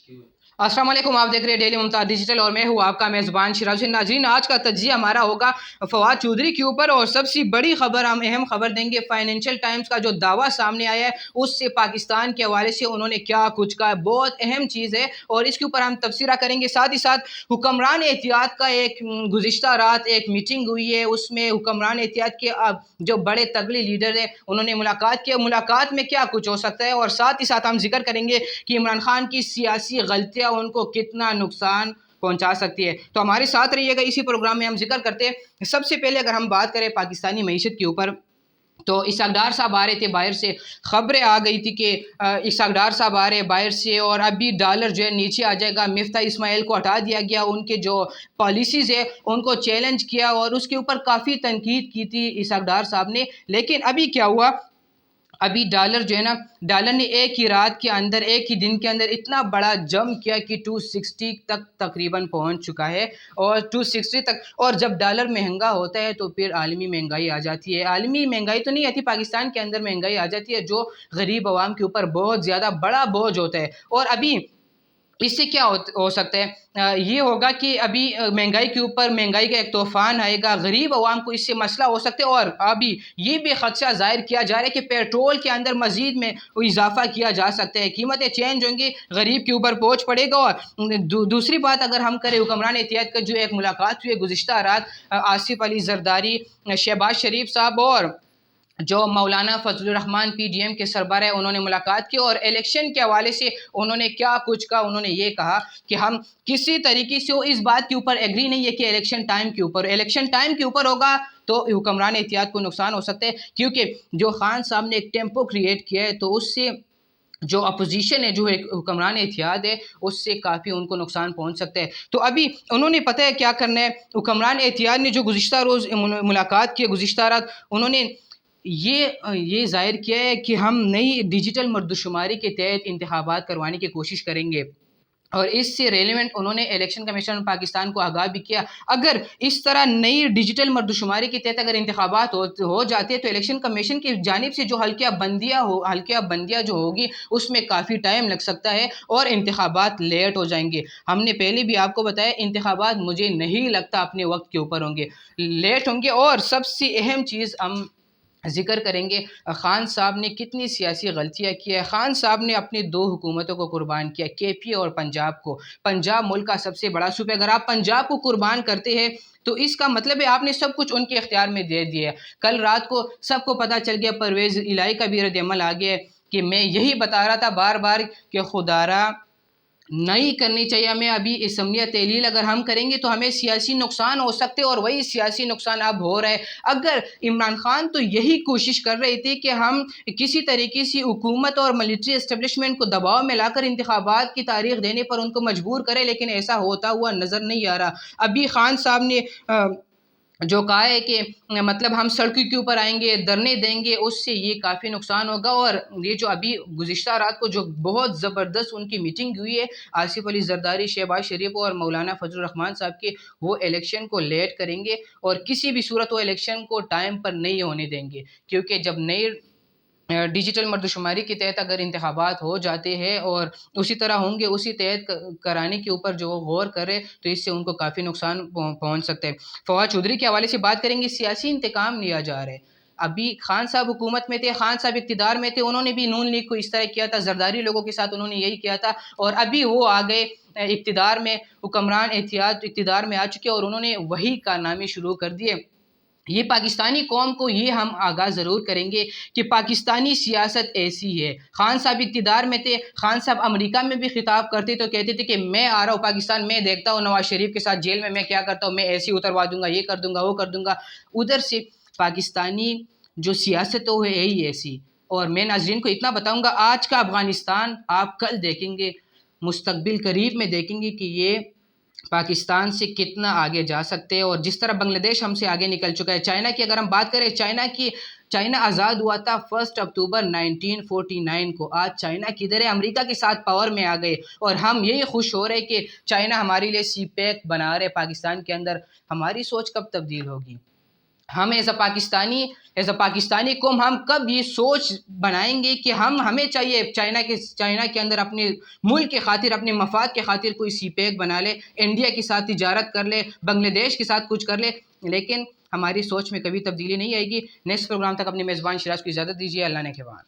अस्सलाम वालेकुम, आप देख रहे हैं डेली मुमताज़ डिजिटल और मैं हूँ आपका मेज़बान शिराजुद्दीन। नाज़रीन, आज का तज्ज़िया हमारा होगा फवाद चौधरी के ऊपर और सबसे बड़ी खबर, हम अहम खबर देंगे। फाइनेंशियल टाइम्स का जो दावा सामने आया है उससे पाकिस्तान के हवाले से उन्होंने क्या कुछ कहा, बहुत अहम चीज़ है और इसके ऊपर हम तबसरा करेंगे। साथ ही साथ हुक्मरान एहतियात का एक गुज़िश्ता रात एक मीटिंग हुई है, उसमें हुक्मरान एहतियात के जो बड़े तगड़े लीडर है उन्होंने मुलाकात की। मुलाकात में क्या कुछ हो सकता है और साथ ही साथ हम जिक्र करेंगे कि इमरान खान की सियासी गलतियाँ उनको कितना नुकसान पहुंचा सकती है। तो हमारे साथ रहिएगा, इसी प्रोग्राम में हम जिक्र करते हैं। सबसे पहले अगर हम बात करें पाकिस्तानी मईशत के ऊपर, तो इसहाक डार साहब आ रहे थे बाहर से, खबरें आ गई थी कि इसहाक डार साहब आ रहे हैं बाहर से और अभी डॉलर जो है नीचे आ जाएगा। मिफ्ता इस्माइल को हटा दिया गया, उनके जो पॉलिसीज़ है उनको चैलेंज किया और उसके ऊपर काफ़ी तनकीद की थी इसहाक डार साहब ने। लेकिन अभी क्या हुआ, अभी डॉलर जो है ना, डॉलर ने एक ही रात के अंदर, एक ही दिन के अंदर इतना बड़ा जंप किया कि 260 तक तकरीबन पहुंच चुका है। और 260 तक, और जब डॉलर महंगा होता है तो फिर आलमी महंगाई आ जाती है। आलमी महंगाई तो नहीं आती, पाकिस्तान के अंदर महंगाई आ जाती है जो गरीब आवाम के ऊपर बहुत ज़्यादा बड़ा बोझ होता है। और अभी इससे क्या हो सकता है, ये होगा कि अभी महंगाई के ऊपर महंगाई का एक तूफान आएगा, गरीब आवाम को इससे मसला हो सकता है। और अभी ये भी खदशा जाहिर किया जा रहा है कि पेट्रोल के अंदर मजीद में इजाफा किया जा सकता है, कीमतें चेंज होंगी, गरीब के ऊपर बोझ पड़ेगा। और दूसरी बात अगर हम करें, हुक्मरान एहतियात का जो एक मुलाकात हुई है गुज़िश्ता रात, आसिफ अली जरदारी, शहबाज शरीफ साहब और जो मौलाना फजलुर रहमान पीडीएम के सरबराह है, उन्होंने मुलाकात की और इलेक्शन के हवाले से उन्होंने क्या कुछ कहा। उन्होंने ये कहा कि हम किसी तरीके से इस बात के ऊपर एग्री नहीं है कि इलेक्शन टाइम के ऊपर होगा तो हुक्मरान एहतियात को नुकसान हो सकता है, क्योंकि जो खान साहब ने एक टेम्पो क्रिएट किया है तो उससे जो अपोजिशन है, जो एक हुक्मरान एहतियात है, उससे काफ़ी उनको नुकसान पहुंच सकता है। तो अभी उन्होंने पता है क्या करना है। हुक्मरान एहतियात ने जो गुज़िश्ता रोज़ मुलाकात की, गुज़िश्ता रात, उन्होंने ये ज़ाहिर किया है कि हम नई डिजिटल मर्दशुमारी के तहत इंतखाबात करवाने की कोशिश करेंगे। और इससे रेलिवेंट उन्होंने इलेक्शन कमीशन पाकिस्तान को आगाह भी किया, अगर इस तरह नई डिजिटल मर्दशुमारी के तहत अगर इंतखाबात हो जाते हैं तो इलेक्शन कमीशन की जानिब से जो हल्कियाँ बंदियाँ जो होगी उसमें काफ़ी टाइम लग सकता है और इंतखाबात लेट हो जाएंगे। हमने पहले भी आपको बताया, इंतखाबात मुझे नहीं लगता अपने वक्त के ऊपर होंगे, लेट होंगे। और सबसे अहम चीज़ हम ज़िक्र करेंगे, ख़ान साहब ने कितनी सियासी गलतियाँ की है। ख़ान साहब ने अपनी दो हुकूमतों को कुर्बान किया, केपी और पंजाब को। पंजाब मुल्क का सबसे बड़ा सूबा, अगर आप पंजाब को कुर्बान करते हैं तो इसका मतलब है आपने सब कुछ उनके इख्तियार में दे दिया है। कल रात को सबको पता चल गया, परवेज़ इलाही का भी रद्द-ए-अमल आ गया है कि मैं यही बता रहा था बार बार कि खुदारा नहीं करनी चाहिए हमें। अभी इसम्मिया तहलील अगर हम करेंगे तो हमें सियासी नुकसान हो सकते हैं और वही सियासी नुकसान अब हो रहा है। अगर इमरान खान तो यही कोशिश कर रहे थे कि हम किसी तरीके से हुकूमत और मिलिट्री इस्टेब्लिशमेंट को दबाव में लाकर इंतखाबात की तारीख देने पर उनको मजबूर करें, लेकिन ऐसा होता हुआ नज़र नहीं आ रहा। अभी खान साहब ने जो कहा है कि मतलब हम सड़कों के ऊपर आएंगे, धरने देंगे, उससे ये काफ़ी नुकसान होगा। और ये जो अभी गुज़िश्ता रात को जो बहुत ज़बरदस्त उनकी मीटिंग हुई है आसिफ अली जरदारी, शहबाज शरीफ और मौलाना फजलुर रहमान साहब की, वो इलेक्शन को लेट करेंगे और किसी भी सूरत वो इलेक्शन को टाइम पर नहीं होने देंगे, क्योंकि जब नई डिजिटल मर्दशुमारी के तहत अगर इंतखाबात हो जाते हैं और उसी तरह होंगे, उसी तहत कराने के ऊपर जो गौर करे तो इससे उनको काफ़ी नुकसान पहुंच सकते हैं। फवाद चौधरी के हवाले से बात करेंगे, सियासी इंतकाम लिया जा रहा है। अभी खान साहब हुकूमत में थे, खान साहब इक़्तिदार में थे, उन्होंने भी नून लीग को इस तरह किया था, जरदारी लोगों के साथ उन्होंने यही किया था। और अभी वो आ गए इक़्तिदार में, हुक्मरान एहतियात इक़्तिदार में आ चुके और उन्होंने वही कारनामे शुरू कर दिए। ये पाकिस्तानी कौम को ये हम आगाह ज़रूर करेंगे कि पाकिस्तानी सियासत ऐसी है। खान साहब इक़्तिदार में थे, खान साहब अमेरिका में भी खिताब करते तो कहते थे कि मैं आ रहा हूँ पाकिस्तान, मैं देखता हूँ नवाज शरीफ के साथ जेल में मैं क्या करता हूँ, मैं ऐसी उतरवा दूंगा, ये कर दूंगा, वो कर दूंगा। उधर से पाकिस्तानी जो सियासत है वो है ही ऐसी। और मैं नाज़रीन को इतना बताऊँगा, आज का अफ़गानिस्तान आप कल देखेंगे, मुस्तकबिल करीब में देखेंगे कि ये पाकिस्तान से कितना आगे जा सकते हैं। और जिस तरह बांग्लादेश हमसे आगे निकल चुका है। चाइना की अगर हम बात करें, चाइना आज़ाद हुआ था 1 अक्टूबर 1949 को। आज चाइना किधर है, अमेरिका के साथ पावर में आ गए और हम यही खुश हो रहे कि चाइना हमारे लिए सी पैक बना रहे पाकिस्तान के अंदर। हमारी सोच कब तब्दील होगी? ہم ایز اے پاکستانی قوم ہم کب یہ سوچ بنائیں گے کہ ہمیں چاہیے چائنا کے اندر اپنے ملک کے خاطر، اپنے مفاد کے خاطر کوئی سی پیک بنا لے، انڈیا کے ساتھ تجارت کر لے، بنگلہ دیش کے ساتھ کچھ کر لے، لیکن ہماری سوچ میں کبھی تبدیلی نہیں آئے گی۔ نیکسٹ پروگرام تک اپنے میزبان شراز کو اجازت دیجیے۔ اللہ نے کے بعد